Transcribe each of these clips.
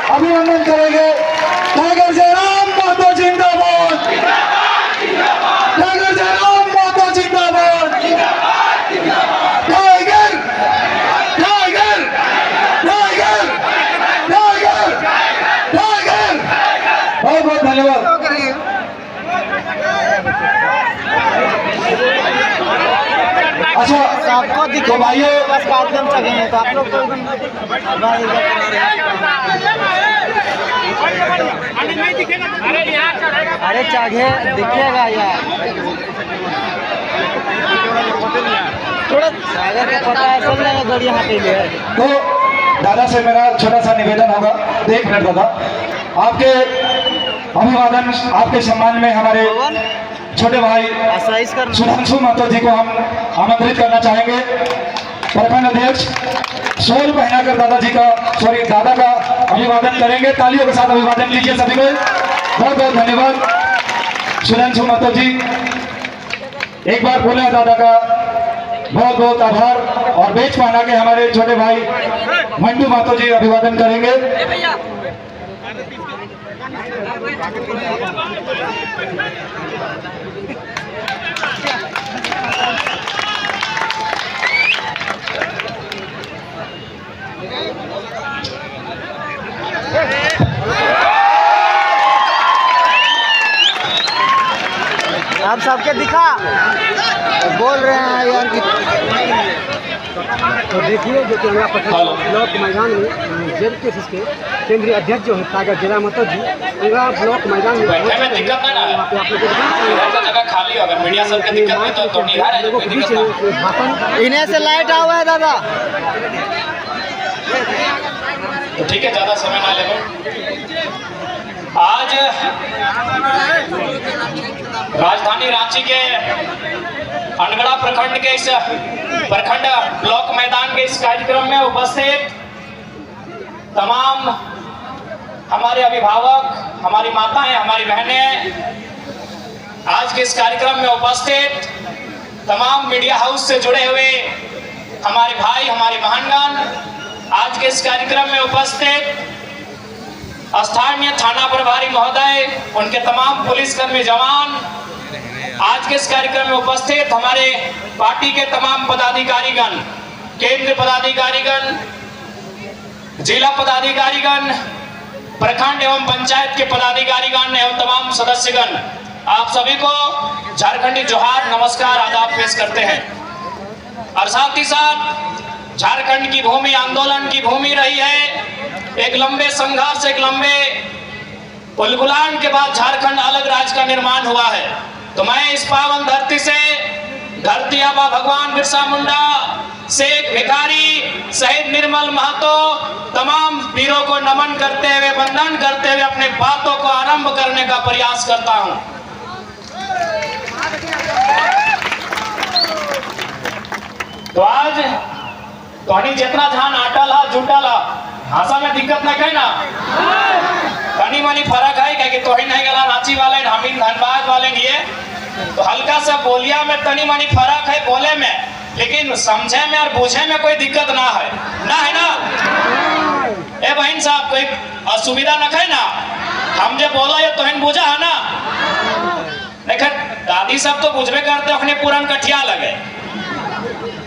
अभिनंदन करेंगे। टाइगर जयराम महतो जिंदाबाद, टाइगर जयराम महतो जिंदाबाद, tiger tiger tiger tiger tiger. बहुत बहुत धन्यवाद। अच्छा आपको तो भाइयों बस कार्यक्रम चले हैं तो आप लोग तो अरे चाहे दिखेगा यार थोड़ा सागर का पता है सब लगा गाड़ी यहाँ पे है। तो दादा से मेरा छोटा सा निवेदन होगा, 1 मिनट दादा। आपके अभिवादन, आपके सम्मान में हमारे छोटे भाई सुधांशु महतो जी को हम आमंत्रित करना चाहेंगे। प्रखंड अध्यक्ष शोल पहनाकर दादा का अभिवादन करेंगे। तालियों के साथ अभिवादन कीजिए सभी को। बहुत बहुत धन्यवाद सुधांशु महतो जी। एक बार बोले दादा का बहुत बहुत आभार। और बेच पहना के हमारे छोटे भाई मंटू महतो जी अभिवादन करेंगे। आप सबके दिखा बोल रहे हैं यार कि तो देखिए जो कि हमारा प्रखंड ब्लॉक मैदान में जेडपीएसएस के केंद्रीय अध्यक्ष जो है टाइगर जयराम महतो जी पूरा ब्लॉक मैदान में दिक्कत है ना, जगह खाली अगर मीडिया सब के दिक्कत है तो इन्हें से लाइट आ हुआ है दादा। तो ठीक है, ज्यादा समय ना ले। आज राजधानी रांची के अनगढ़ा प्रखंड के इस प्रखंड ब्लॉक मैदान के इस कार्यक्रम में उपस्थित तमाम हमारे अभिभावक, हमारी माताएं, हमारी बहनें, आज के इस कार्यक्रम में उपस्थित तमाम मीडिया हाउस से जुड़े हुए हमारे भाई, हमारे बहनगण, आज के इस कार्यक्रम में उपस्थित स्थानीय थाना प्रभारी महोदय, उनके तमाम पुलिसकर्मी जवान, आज के इस कार्यक्रम में उपस्थित हमारे पार्टी के तमाम पदाधिकारीगण, केंद्र पदाधिकारीगण, जिला पदाधिकारीगण, प्रखंड एवं पंचायत के पदाधिकारीगण एवं तमाम सदस्यगण, आप सभी को झारखंडी जोहार, नमस्कार, आदाब पेश करते हैं। और साथ ही साथ झारखंड की भूमि आंदोलन की भूमि रही है। एक लंबे संघर्ष, एक लंबे उलगुलान के बाद झारखंड अलग राज्य का निर्माण हुआ है। तो मैं इस पावन धरती से, धरती आबा भगवान बिरसा मुंडा, शेख भिखारी, शहीद निर्मल महतो, तमाम वीरों को नमन करते हुए, वंदन करते हुए अपने बातों को आरंभ करने का प्रयास करता हूं। तो आज तोहनी जितना ध्यान आटा ला जुटा ला, भाषा में दिक्कत ना कहे ना, तनी मनी फर्क है क्या कि तोही नहीं गला रांची वाले, हम धनबाद वाले ये, तो हल्का सा बोलिया में तनी मनी फर्क है बोले में, लेकिन समझे में और बूझे में कोई दिक्कत ना है ना। ए बहन साहब, कोई असुविधा न है ना, हम जो बोला ये तोहन बुझा है ना। देखा दादी सब तो बुझबे करते, अपने पुरान कठिया लगे,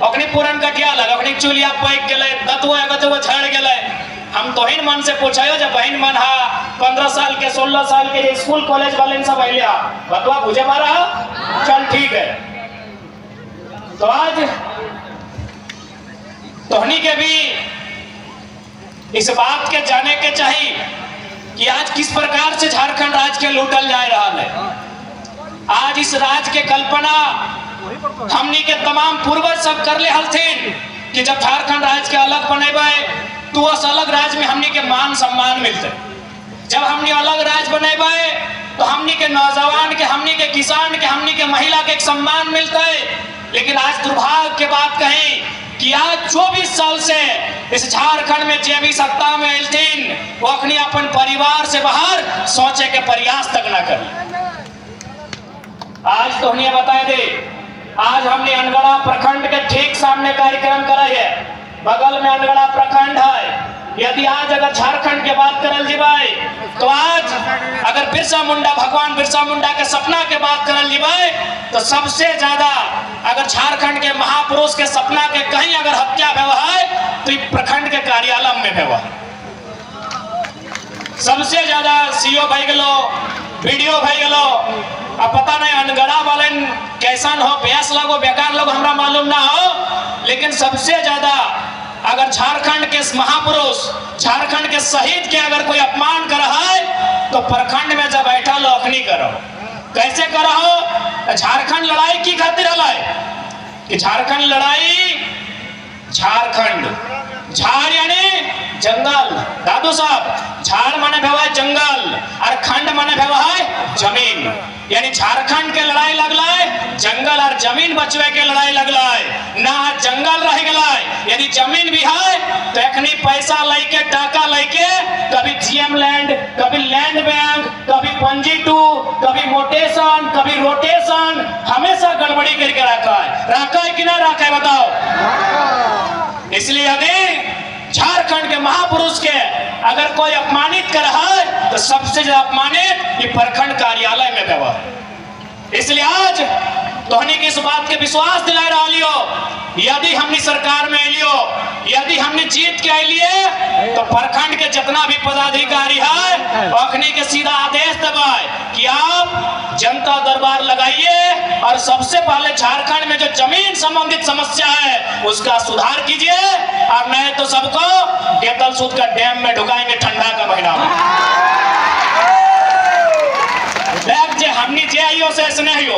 अपनी पुरान कठिया लगे, अपनी चूलिया पैक गए, दतुआ झड़ गए। हम तोहिन मन से पूछायो जब बहन मन हा 15 साल के 16 साल के स्कूल कॉलेज वाले सब अलिया बतवा बुझे मारा, चल ठीक है। तो आज तोहनी के भी इस बात के जाने के चाहिए कि आज किस प्रकार से झारखंड राज्य के लूटल जा रहा है। आज इस राज्य के कल्पना हमनी के तमाम पूर्वज सब कर ले हलथिन कि जब झारखंड राज्य के अलग बनेबे तो उस अलग राज्य में हमनी के मान सम्मान मिलते। जब हमनी अलग राज्य बनेबे तो हमनी के नौजवान के, हमनी के किसान के, हमनी के महिला के एक सम्मान मिलता है। लेकिन आज दुर्भाग्य के बात कहें कि आज 24 साल से इस झारखंड में जे भी सत्ता में एलथिन वो अपनी अपन परिवार से बाहर सोचे के प्रयास तक न कर। आज तो हमने बता दे, आज हमने अनगढ़ा प्रखंड के ठीक सामने कार्यक्रम करा है। बगल में अनगढ़ा प्रखंड है, यदि आज अगर झारखंड के बात करल जी भाई, तो आज अगर बिरसा मुंडा, भगवान बिरसा मुंडा के सपना के बात करल जी भाई, तो सबसे ज्यादा अगर झारखंड के महापुरुष के सपना के कहीं अगर हत्या हुआ है तो प्रखंड के कार्यालय में हुआ है। सबसे ज्यादा सीओ भाई गलो, वीडियो भाई गलो, अब पता नहीं अनगढ़ा वाले कैसन हो, प्यास लगो, बेकार लोग हमरा मालूम ना हो, लेकिन सबसे ज्यादा अगर झारखंड के महापुरुष, झारखंड के शहीद के अगर कोई अपमान कर रहा है तो प्रखंड में जब बैठा लो अखनी करो। कैसे करो? झारखंड लड़ाई की खातिर है कि झारखंड लड़ाई, झारखंड, झाड़ यानी जंगल, दादू साहब, झाड़ माने भेवा है जंगल और खंड माने भेवा है जमीन, यानी झारखंड के लड़ाई लगला है, जंगल और जमीन बचवे के लड़ाई लगला है। ना जंगल रह गला है, यदि जमीन भी है तो एखनी पैसा लेके, टाका लेके, कभी जीएम लैंड, कभी लैंड बैंक, कभी पंजी टू, कभी मोटेशन, कभी रोटेशन, हमेशा गड़बड़ी करके रखा है कि ना रखा है बताओ। इसलिए यदि झारखंड के महापुरुष के अगर कोई अपमानित कर रहा है तो सबसे ज्यादा अपमानित ये प्रखंड कार्यालय में हुआ। इसलिए आज तोहनी की इस बात के विश्वास दिला रहा लियो, यदि हमने सरकार में लियो, यदि हमने जीत के लिए तो प्रखंड के जितना भी पदाधिकारी है अखनी के सीधा आदेश दबाए कि आप जनता दरबार लगाइए और सबसे पहले झारखंड में जो जमीन संबंधित समस्या है उसका सुधार कीजिए, और नहीं तो सबको गेतल सूद का डैम में ढुकाएंगे ठंडा का महीना में। हमने जे आइयो से ऐसे नहीं हो,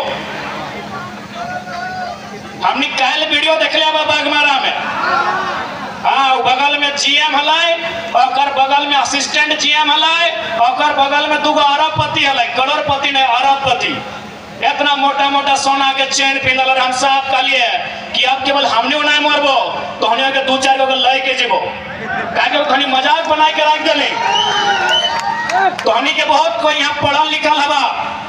हमने कल वीडियो देख लिया बागमारा में, हाँ बगल में जीएम हलाई, और बगल में असिस्टेंट जीएम हलाई, और बगल में दूगो अरबपति हलाई, करोड़पति नहीं अरबपति, इतना मोटा मोटा सोना के चेन पिनल। और हम साहब कहलिए कि अब केवल हमने नहीं मरबो तो हमने के 2-4 गो लय के जीवो, काहे कि मजाक बनाई के रख दिली। तो हमनी के बहुत कोई यहाँ पढ़ल लिखल हवा,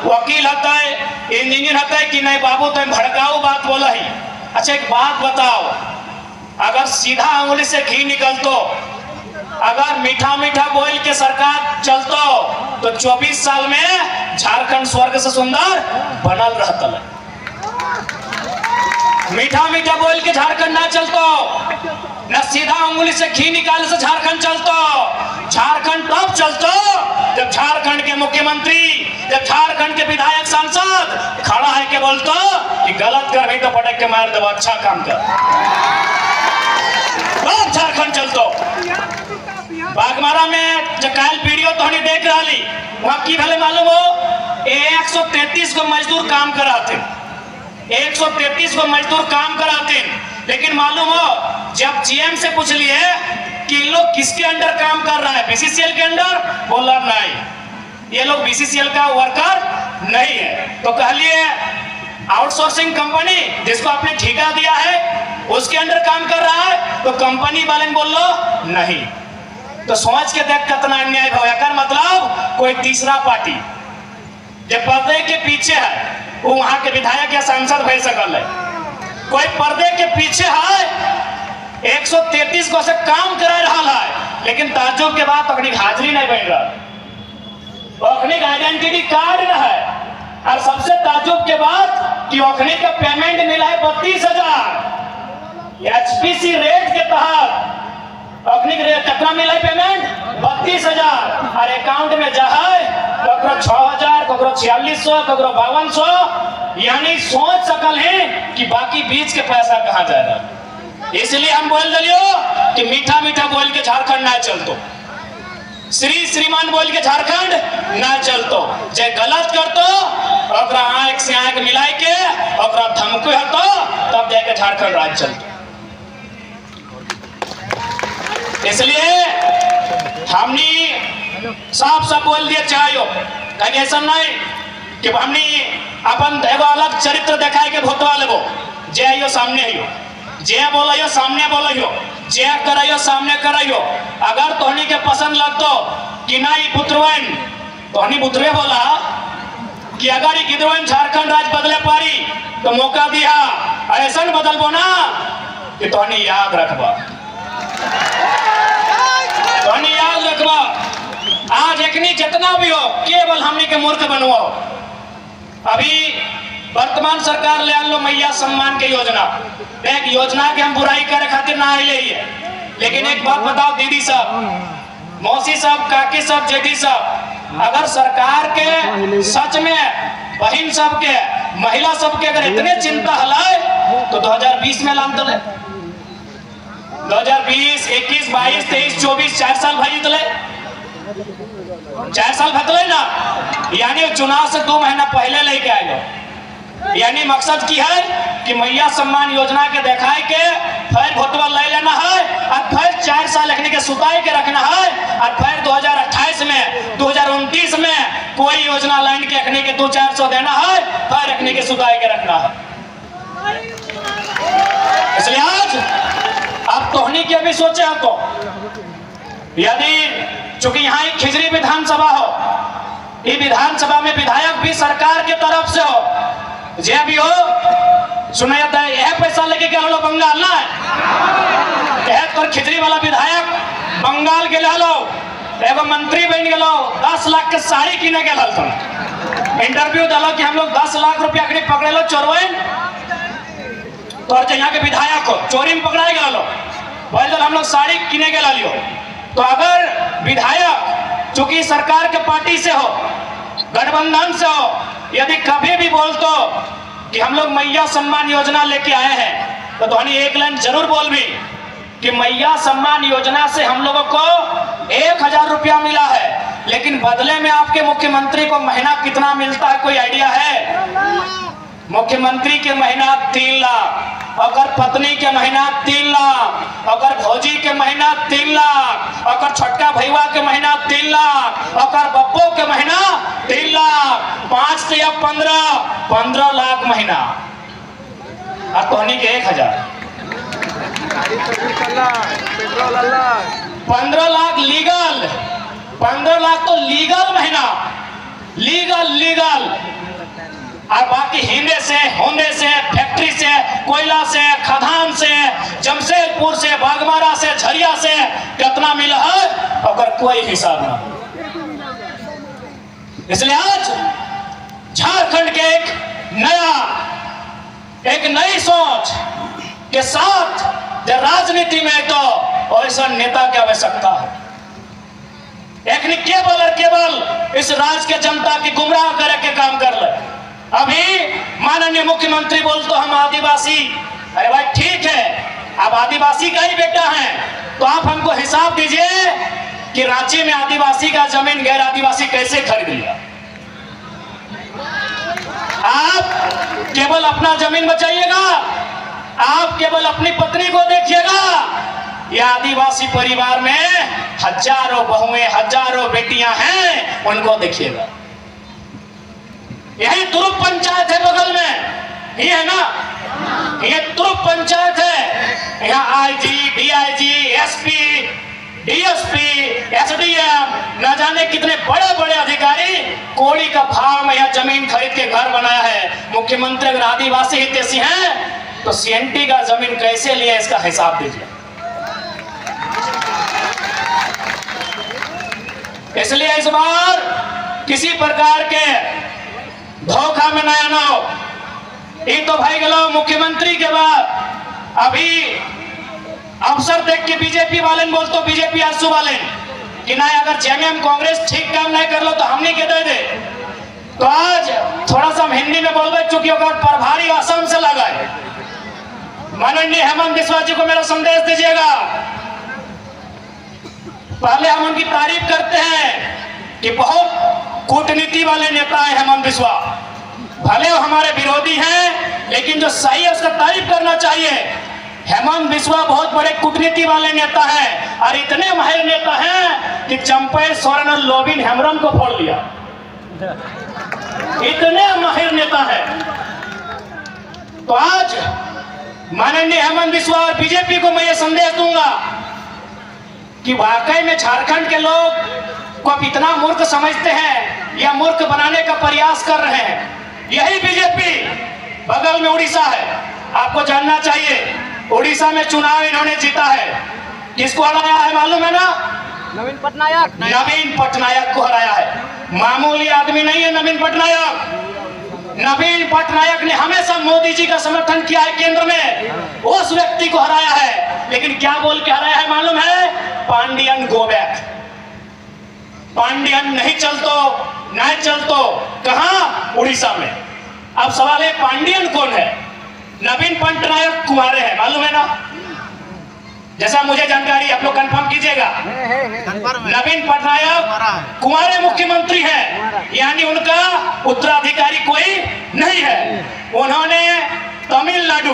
वकील होता है, इंजीनियर होता है कि नहीं बाबू तुम भड़काऊ बात बोला ही। अच्छा एक बात बताओ, अगर सीधा उंगली से घी निकलतो, अगर मीठा मीठा बोल के सरकार चलतो तो 24 साल में झारखंड स्वर्ग से सुंदर बनल रहता है। मीठा मीठा बोल के झारखंड ना चलतो, न सीधा उंगली से घी निकाल से झारखंड चलतो। झारखंड तब चलतो जब झारखंड के मुख्यमंत्री, जब झारखंड के विधायक, सांसद खड़ा है के बोलतो कि गलत कर भी तो पटक के मार दो, अच्छा काम कर, तब झारखंड चलतो। बागमारा में जो कल वीडियो तो हमने देख रहा ली, वहां की भले मालूम हो 133 को मजदूर काम कराते, 133 को मजदूर काम कराते, लेकिन मालूम हो जब जीएम से पूछ लिए कि लोग किसके अंडर काम कर रहा है, बीसीसीएल के अंडर, बोला नहीं ये लोग बीसीसीएल का वर्कर नहीं है। तो कह लिए आउटसोर्सिंग कंपनी जिसको आपने ठेका दिया है उसके अंडर काम कर रहा है, तो कंपनी वाले ने बोल लो नहीं। तो सोच के देख कितना अन्याय हो, यार मतलब कोई तीसरा पार्टी जो पर्दे के पीछे है वो वहां के विधायक या सांसद भर सकल है, कोई पर्दे के पीछे है 133 को से काम करा रहा है, लेकिन ताज्जुब के बाद अपनी हाजिरी नहीं बन रहा, अपनी आइडेंटिटी कार्ड न है, और सबसे ताज्जुब के बाद कि ओखनी का पेमेंट मिला है 32,000 एचपीसी रेट के तहत। ओखनी कितना मिला है पेमेंट? 32,000, और अकाउंट में जाए ककरो 6,000, ककरो 4600, ककरो 5200, यानी सोच सकल है कि बाकी बीच के पैसा कहाँ जा रहा है। इसलिए हम बोल दिलियो कि मीठा मीठा बोल के झारखंड ना चलतो, श्री श्रीमान बोल के झारखंड ना चलतो, जे गलत करतो ओकरा आंख से आंख मिलाई के ओकरा धमकी हतो तब जाके झारखंड राज्य चलतो। इसलिए हमने साफ साफ बोल दिया चाहिए, कहीं ऐसा नहीं कि हमने अपन एगो अलग चरित्र दिखाए के भोतवा लेबो, जे आइयो सामने आइयो, जे बोलो सामने बोलो, जे करो सामने करो। अगर तोहनी के पसंद लगतो कि नहीं पुत्रवन, तोहनी पुत्रवे बोला कि अगर ये गिदरवन झारखंड राज्य बदले पारी तो मौका दिया, ऐसा बदलबो ना कि तोहनी याद रखबा। रखबा। आज एकनी जितना भी हो केवल हमनी के मूर्ख बनवाओ। अभी वर्तमान सरकार ले आलो मैया सम्मान के योजना, एक योजना के हम बुराई करे खातिर ना आइले है। लेकिन एक बात बताओ दीदी साहब, मौसी साहब, काकी साहब, जेठी साहब, अगर सरकार के सच में बहन सब के, महिला सब के अगर इतने चिंता हलाए तो 2020 में लान तले 2020, 21, 22, 23, 24 4 साल भाई तले 4 साल भतले ना, यानी चुनाव से 2 महीना पहले लेके आए लो। यानी मकसद की है कि मैया सम्मान योजना के दिखाए के फिर भोटवा ले लेना है और फिर 4 साल रखने के सुताई के रखना है और फिर 2028 में 2029 में कोई योजना लाइन के रखने के 200-400 देना है, फिर रखने के सुताई के रखना है। इसलिए आज आप तोहनी के भी सोचे हो तो, यदि चूंकि यहाँ एक खिजरी विधानसभा हो, ये विधानसभा में विधायक भी सरकार के तरफ से हो, जे भी हो सुना जाता है यह पैसा लेके क्या लो बंगाल ना है तो खिचड़ी वाला विधायक बंगाल के लो, एगो मंत्री बन गलो, 10 लाख के साड़ी किने के लाल तुम इंटरव्यू डालो कि हम लोग 10 लाख रुपया के पकड़े लो चोरवन, तो यहाँ के विधायक हो चोरी में पकड़ाए गया लो, बोल हम लोग साड़ी किने के ला लियो। तो अगर विधायक चूंकि सरकार के पार्टी से हो, गठबंधन से हो, यदि कभी भी बोल तो कि हम लोग मैया सम्मान योजना लेके आए हैं, तो धोनी एक लाइन जरूर बोल भी कि मैया सम्मान योजना से हम लोगों को 1000 रुपया मिला है, लेकिन बदले में आपके मुख्यमंत्री को महीना कितना मिलता है कोई आइडिया है? मुख्यमंत्री के महीना 3 लाख, अगर पत्नी के महीना 3 लाख, अगर भौजी के महीना 3 लाख, अगर छोटका भैया के महीना 3 लाख, अगर बप्पो के महीना 3 लाख, 5 से 15 लाख महीना, और तोहनी के 1000, 15 लाख लीगल, 15 लाख तो लीगल महीना, लीगल और बाकी हिंदे से, होंदे से, फैक्ट्री से, कोयला से, खदान से, जमशेदपुर से, बागमारा से, झरिया से कितना मिला है अगर कोई हिसाब ना। इसलिए आज झारखंड के एक नई सोच के साथ राजनीति में तो ऐसा नेता की आवश्यकता है। एक केवल और केवल इस राज्य के जनता की गुमराह करे के काम कर ले। अभी माननीय मुख्यमंत्री बोल तो हम आदिवासी, अरे भाई ठीक है, आप आदिवासी का ही बेटा हैं, तो आप हमको हिसाब दीजिए कि रांची में आदिवासी का जमीन गैर आदिवासी कैसे खरीद लिया। आप केवल अपना जमीन बचाइएगा, आप केवल अपनी पत्नी को देखिएगा, या आदिवासी परिवार में हजारों बहुएं, हजारों बेटियां हैं, उनको देखिएगा। यही तुरुप पंचायत है बगल में, ये है ना, ये तुरुप पंचायत है। यहाँ IG, DIG, SP, DSP, SDM, न जाने कितने बड़े बड़े अधिकारी कोड़ी का भाव में यहाँ जमीन खरीद के घर बनाया है। मुख्यमंत्री अगर आदिवासी हितैषी हैं तो सीएनटी का जमीन कैसे लिया इसका हिसाब दीजिए। इसलिए इस बार किसी प्रकार के धोखा में नया ना हो। ये तो भाई गलो मुख्यमंत्री के बाद अभी अवसर देख के बीजेपी वाले बोल तो बीजेपी आंसू वाले कि ना अगर जेएमएम कांग्रेस ठीक काम नहीं कर लो तो हमने के दे दे। तो आज थोड़ा सा हम हिंदी में बोल रहे चूंकि अगर प्रभारी असम से लगा है, माननीय हेमंत बिस्वा जी को मेरा संदेश दीजिएगा। पहले हम उनकी तारीफ करते हैं कि बहुत कूटनीति वाले नेता है हेमंत बिस्वा, भले वो हमारे विरोधी हैं लेकिन जो सही है उसका तारीफ करना चाहिए। हेमंत बिस्वा बहुत बड़े कूटनीति वाले नेता हैं और इतने माहिर नेता हैं कि चंपे सोरेन और लोबिन हेम्ब्रम को फोड़ लिया, इतने माहिर नेता हैं। तो आज माननीय हेमंत बिस्वा और बीजेपी को मैं ये संदेश दूंगा कि वाकई में झारखंड के लोग को इतना मूर्ख समझते हैं या मूर्ख बनाने का प्रयास कर रहे हैं। यही बीजेपी बगल में उड़ीसा है, आपको जानना चाहिए उड़ीसा में चुनाव इन्होंने जीता है, किसको हराया है मालूम है ना? नवीन पटनायक को हराया है। मामूली आदमी नहीं है नवीन पटनायक। नवीन पटनायक ने हमेशा मोदी जी का समर्थन किया है केंद्र में, उस व्यक्ति को हराया है। लेकिन क्या बोल के हराया है मालूम है? Pandian go back. पांडियन नहीं चलतो कहां? उड़ीसा में। अब सवाल है पांडियन कौन है? नवीन पटनायक कुंवारे हैं, मालूम है ना? जैसा मुझे जानकारी, आप लोग कंफर्म कीजिएगा। नवीन पटनायक कुंवारे मुख्यमंत्री हैं, यानी उनका उत्तराधिकारी कोई नहीं है। उन्होंने तमिलनाडु,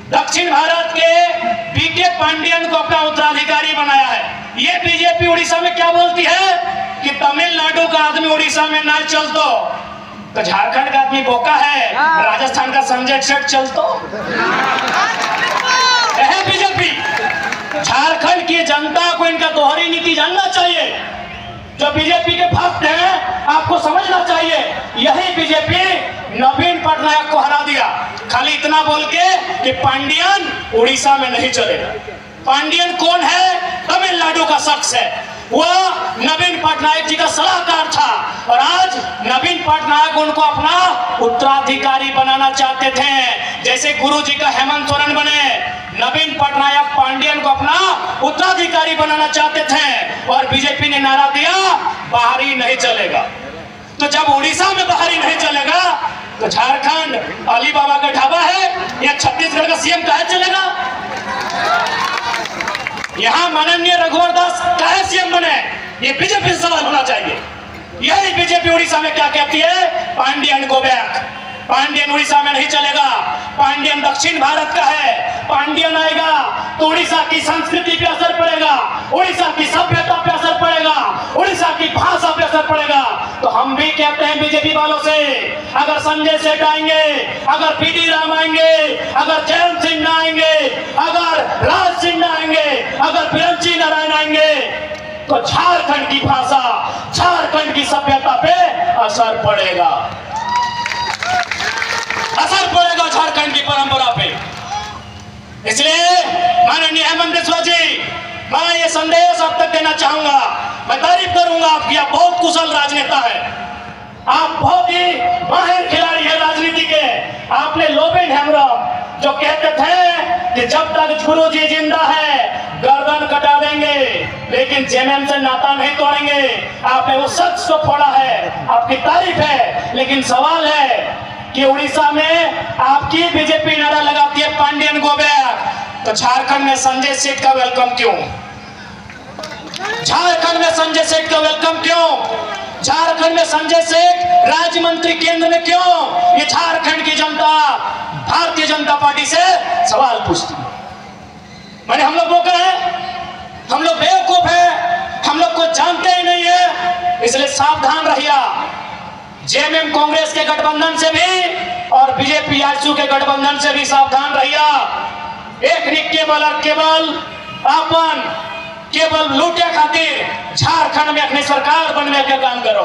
दक्षिण भारत के बीके पांडियन को अपना उत्तराधिकारी बनाया है। ये बीजेपी उड़ीसा में क्या बोलती है कि तमिलनाडु का आदमी उड़ीसा में ना चलतो, तो झारखंड का आदमी बोका है, राजस्थान का संजय सेठ चलतो है बीजेपी। झारखंड की जनता को इनका दोहरी नीति जानना चाहिए। जो बीजेपी के भक्त हैं आपको समझना चाहिए, यही बीजेपी नवीन पटनायक को हरा दिया, खाली इतना बोल के कि पांडियन उड़ीसा में नहीं चलेगा। पांडियन कौन है? तमिलनाडु का शख्स है, वह नवीन पटनायक जी का सलाहकार था और आज नवीन पटनायक उनको अपना उत्तराधिकारी बनाना चाहते थे। जैसे गुरु जी का हेमंत सोरेन बने, नवीन पटनायक पांडियन को अपना उत्तराधिकारी बनाना चाहते थे और बीजेपी ने नारा दिया बाहरी नहीं चलेगा। तो जब उड़ीसा में बाहरी नहीं चलेगा तो झारखंड अली बाबा का ढाबा है या छत्तीसगढ़ का सीएम कहा चलेगा? यहाँ माननीय रघुवर दास काहे सीएम बने? ये बीजेपी से सवाल होना चाहिए। यही बीजेपी उड़ीसा में क्या कहती है? Pandian go back. पांडियन उड़ीसा में नहीं चलेगा। पांडियन दक्षिण भारत का है। पांडियन आएगा तो उड़ीसा की संस्कृति पे असर पड़ेगा, उड़ीसा की सभ्यता पे असर पड़ेगा, उड़ीसा की भाषा पे असर पड़ेगा। तो हम भी कहते हैं बीजेपी वालों से, अगर संजय सेठ आएंगे, अगर पीडी राम आएंगे, अगर जयंत सिन्हा आएंगे, अगर राज सिन्हा आएंगे, अगर बिरंची नारायण आएंगे, तो झारखंड की भाषा, झारखंड की सभ्यता पे असर पड़ेगा, असर पड़ेगा झारखंड की परंपरा पे। इसलिए माननीय हेमंत बिस्वा जी, मैं ये संदेश अब तक देना चाहूंगा। मैं तारीफ करूंगा आपकी, आप बहुत कुशल राजनेता है, आप बहुत ही माहिर खिलाड़ी है राजनीति के। आपने लोबेन हेम्ब्रम जो कहते थे कि जब तक गुरु जी जिंदा है गर्दन कटा देंगे लेकिन जेएमएम से नाता नहीं तोड़ेंगे, आपने उस शख्स को फोड़ा है, आपकी तारीफ है। लेकिन सवाल है कि उड़ीसा में आपकी बीजेपी नारा लगाती है पांडियन गो बैक, तो झारखंड में संजय सेठ का वेलकम क्यों? झारखंड में संजय सेठ का वेलकम क्यों? झारखंड में संजय सेठ राज्य मंत्री केंद्र में क्यों? ये झारखंड की जनता भारतीय जनता पार्टी से सवाल पूछती है। मैंने हम लोग बोका है, हम लोग बेवकूफ है, हम लोग को जानते ही नहीं है। इसलिए सावधान रहिए। जेएमएम कांग्रेस के गठबंधन से भी और बीजेपी आजसू के गठबंधन से भी सावधान रहिए। एक नहीं केवल लूटे खातिर झारखंड में अपनी सरकार बनने का काम करो।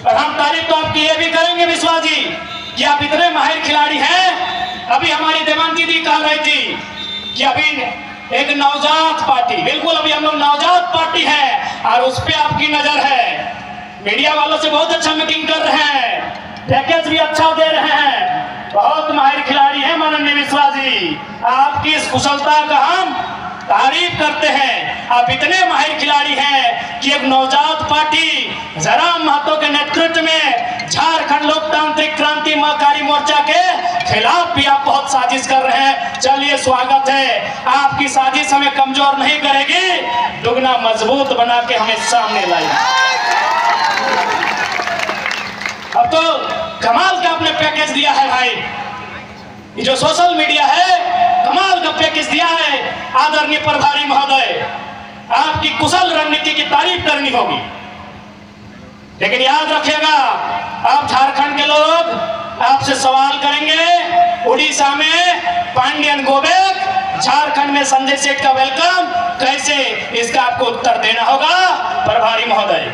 और हम तारीफ तो आपकी ये भी करेंगे विश्वास जी कि आप इतने माहिर खिलाड़ी हैं। अभी हमारी देवांती दी कह रही थी कि अभी एक नवजात पार्टी, बिल्कुल अभी हम लोग नवजात पार्टी है और उस पर आपकी नजर है। मीडिया वालों से बहुत अच्छा मीटिंग कर रहे हैं, पैकेज भी अच्छा दे रहे हैं, बहुत माहिर खिलाड़ी हैं माननीय विश्वास जी। आपकी इस कुशलता का हम तारीफ करते हैं। आप इतने माहिर खिलाड़ी हैं कि एक नवजात पार्टी जयराम महतो के नेतृत्व में झारखंड लोकतांत्रिक क्रांति महकारी मोर्चा के खिलाफ भी आप बहुत साजिश कर रहे हैं। चलिए स्वागत है, आपकी साजिश हमें कमजोर नहीं करेगी, दुगना मजबूत बना के हमें सामने लाएगी। अब तो कमाल का आपने पैकेज दिया है भाई, ये जो सोशल मीडिया है कमाल का पैकेज दिया है। आदरणीय प्रभारी महोदय, आपकी कुशल रणनीति की तारीफ करनी होगी, लेकिन याद रखिएगा आप झारखंड के लोग आपसे सवाल करेंगे उड़ीसा में पांडियन गो बैक, झारखंड में संजय सेठ का वेलकम कैसे, इसका आपको उत्तर देना होगा प्रभारी महोदय।